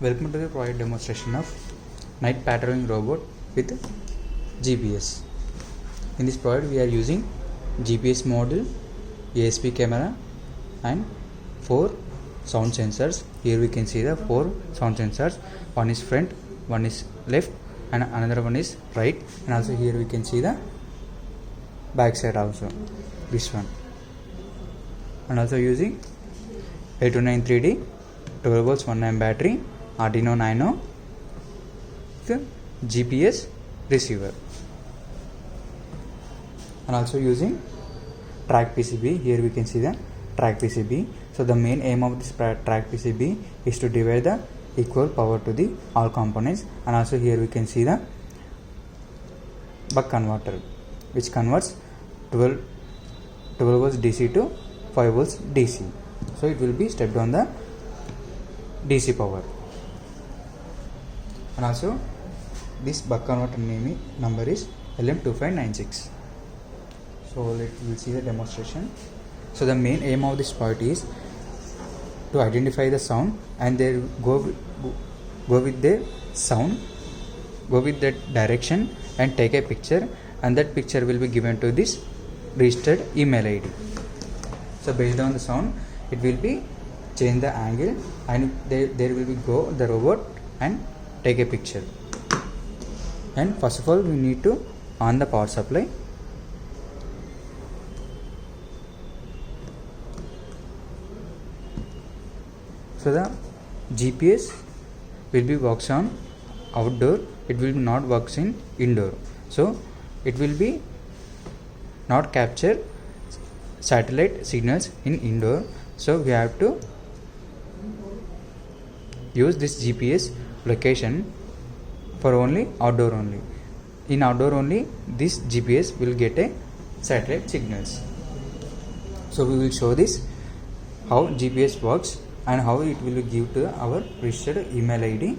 Welcome to the project demonstration of night patrolling robot with GPS. In this project we are using GPS module, ASP camera and 4 sound sensors. Here we can see the 4 sound sensors. One is front, one is left and another one is right, and also here we can see the back side also, this one. And also using 8293D 12 volts 1 amp battery, Arduino Nano with GPS receiver, and also using track PCB. Here we can see the track PCB. So the main aim of this track PCB is to divide the equal power to the all components, and also here we can see the buck converter which converts 12 volts DC to 5 volts DC. So it will be stepped on the DC power. And also this buck converter number is LM2596. So we'll see the demonstration. So the main aim of this part is to identify the sound and they go with the sound, go with that direction and take a picture, and that picture will be given to this registered email ID. So based on the sound it will be change the angle, and there will be go the robot and take a picture. And first of all we need to on the power supply. So the GPS will be works on outdoor, it will not works in indoor. So it will be not capture satellite signals in indoor. So we have to use this GPS location for only outdoor only. In outdoor only this GPS will get a satellite signals. So we will show this how GPS works and how it will give to our registered email ID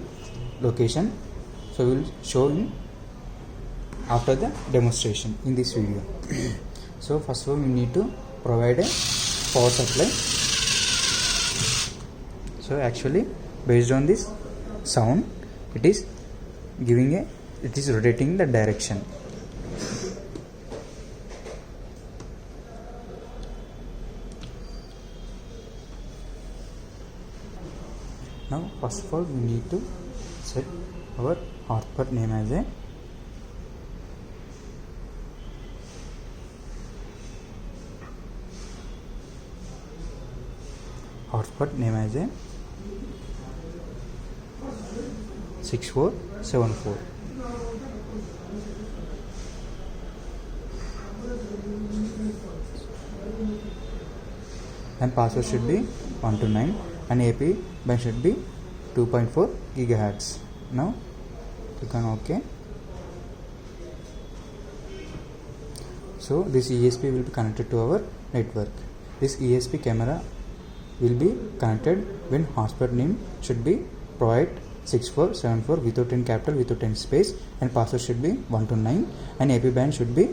location. So we will show in after the demonstration in this video. So first of all we need to provide a power supply. So actually based on this sound it is rotating the direction. Now first of all we need to set our hotspot name as a a 6474, and password should be 129 and AP band should be 2.4 gigahertz. Now click on OK. So this ESP will be connected to our network. This ESP camera will be connected when hotspot name should be provide 6474 without any capital, without any space, and password should be 129 and AP band should be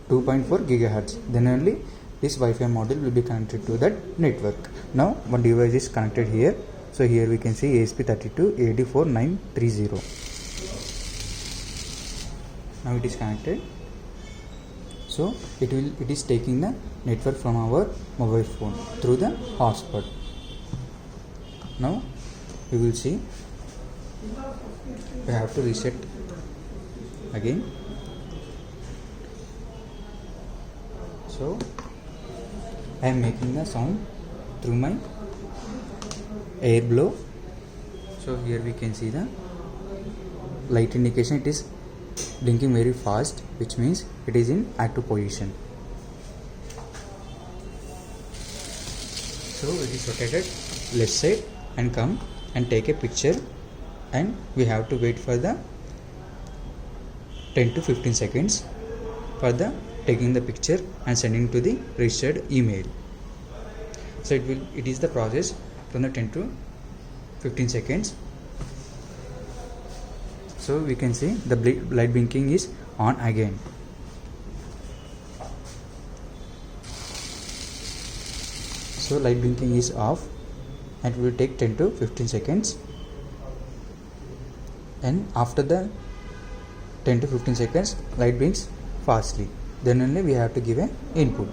2.4 gigahertz. Then only this Wi-Fi module will be connected to that network. Now one device is connected here. So here we can see ESP32AD4930. Now it is connected. So it is taking the network from our mobile phone through the hotspot. Now we will see we have to reset again. So I am making the sound through my air blow. So here we can see the light indication, it is blinking very fast, which means it is in active position. So it is rotated left side and come and take a picture, and we have to wait for the 10 to 15 seconds for the taking the picture and sending to the registered email. So it is the process from the 10 to 15 seconds. So we can see the light blinking is on again. So light blinking is off and it will take 10 to 15 seconds, and after the 10 to 15 seconds light blinks fastly, then only we have to give an input.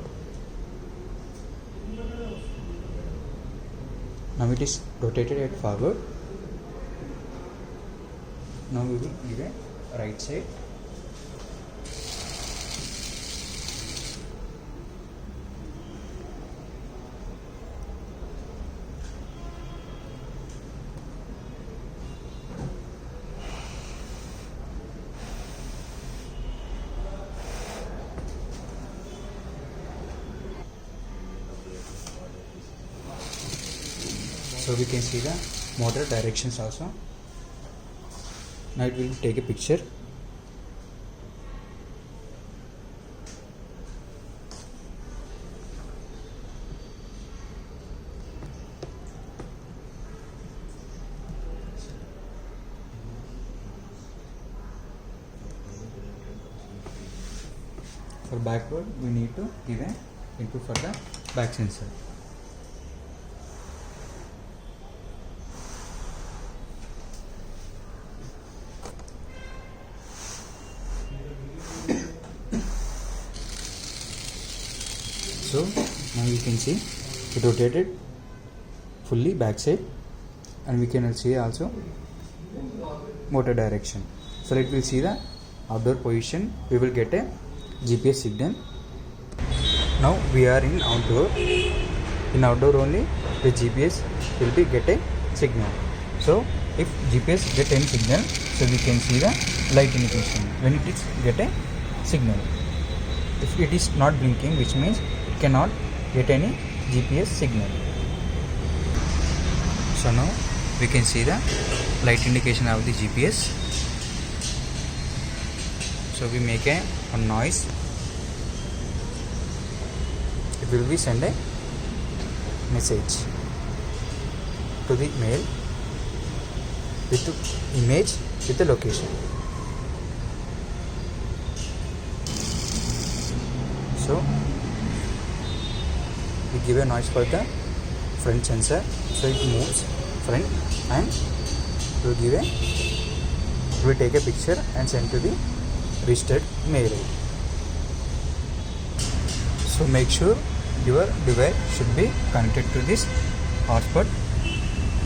Now it is rotated at forward. Now we will give a right side. So we can see the motor directions also. Now it will take a picture. For backward, we need to give an input for the back sensor. So now you can see it rotated fully backside, and we can see also motor direction. So let will see the outdoor position. We will get a GPS signal. Now we are in outdoor. In outdoor only the GPS will be get a signal. So if GPS get any signal, so we can see the light indication when it is get a signal. If it is not blinking, which means it cannot get any GPS signal. So now we can see the light indication of the GPS. So we make a noise. It will be send a message to the mail with the image with the location. So we give a noise for the front sensor, so it moves front, and we will take a picture and send to the registered mail ID. So make sure your device should be connected to this hotspot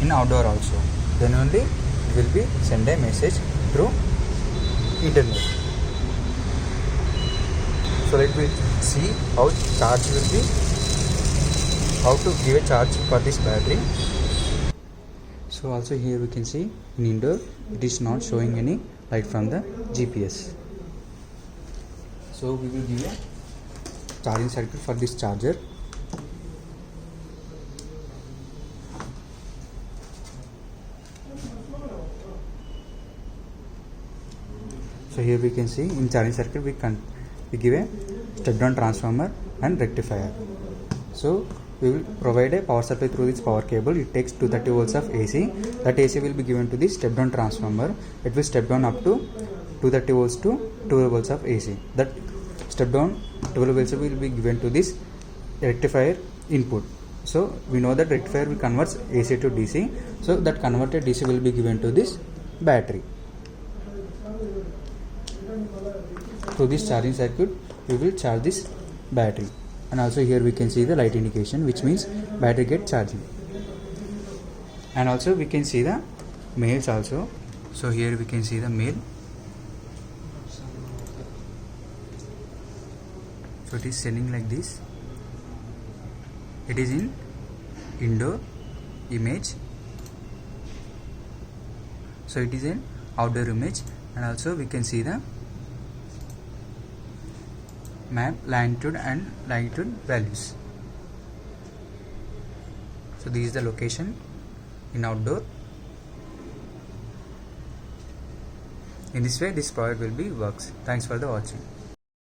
in outdoor also. Then only it will be send a message through internet. So let me see how charge will be, how to give a charge for this battery. So also here we can see in indoor it is not showing any light from the GPS. So we will give a charging circuit for this charger. So here we can see in charging circuit we give a step down transformer and rectifier. So we will provide a power supply through this power cable. It takes 230 volts of AC. That AC will be given to this step down transformer. It will step down up to 230 volts to 12 volts of AC. That step down 12 volts will be given to this rectifier input. So we know that rectifier will convert AC to DC. So that converted DC will be given to this battery. Through this charging circuit we will charge this battery, and also here we can see the light indication, which means battery get charging. And also we can see the mails also. So here we can see the mail. So it is sending like this. It is in indoor image. So it is an outdoor image, and also we can see the map longitude and latitude values. So this is the location in outdoor. In this way this product will be works. Thanks for the watching.